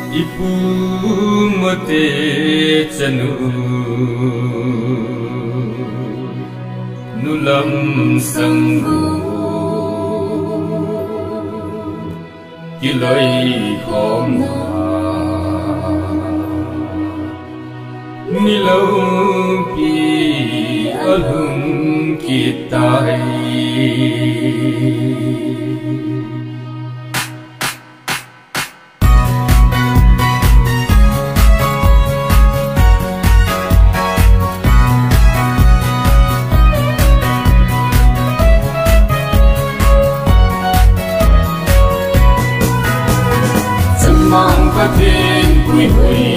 ipu mate chanu nulam sanggu kiloi khom nilau pi alhum kitai mang phát thiên quy huy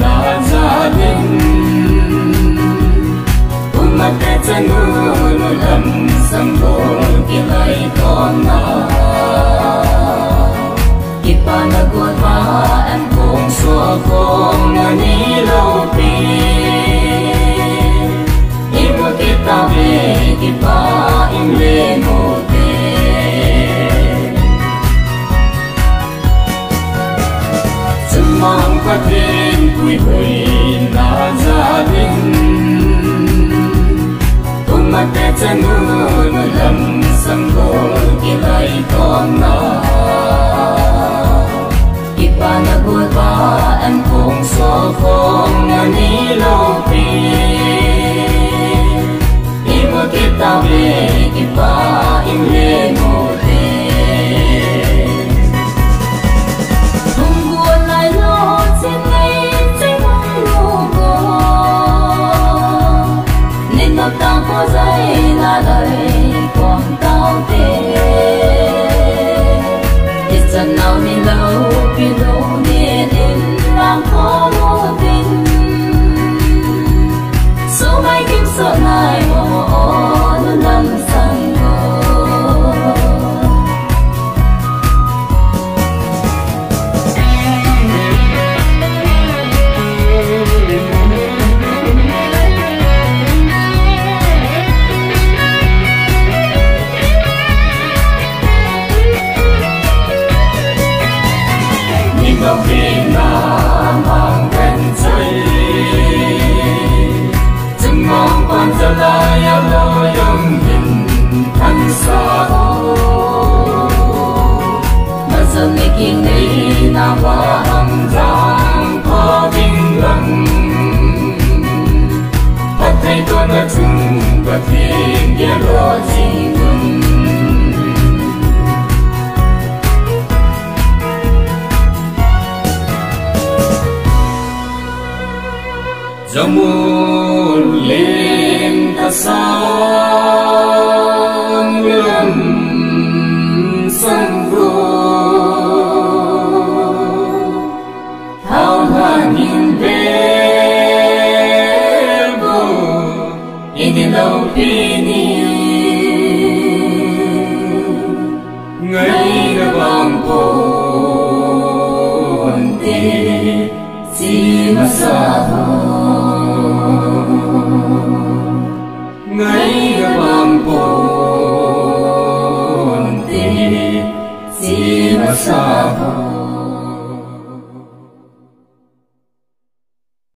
na gia đình cùng mặt kẻ chân nu lầm sâm bồn kia lại con na kipa na cuột ba em cùng xua cùng na ni lâu pi ibu kita be kipa im le mo mang phát thiên quy huy na gia đình cùng mặt kẻ chân nu lầm sâm bồn kia lại con na kipa na cuột ba em cùng xua cùng na ni lâu pi ibu kita be kipa im le mo tao có giấy là đời còn tao tê ít dần nào nên lâu vì đâu nên đến đang có một tình số mấy kiếp sợ này bỏ nó nằm sang gặp vì na mang bên chơi chừng mong con trở lại lo yong hình thân xa mà giờ ngày kia này na hoa hồng giang có vinh lần phát thấy tôi đã chung và thiên kia lo gì vững Jamun lim ta sang lum sang go thao hàng in bebo in lâu pini ngày ga bang ponte si masaho ngày bang ponte si masaho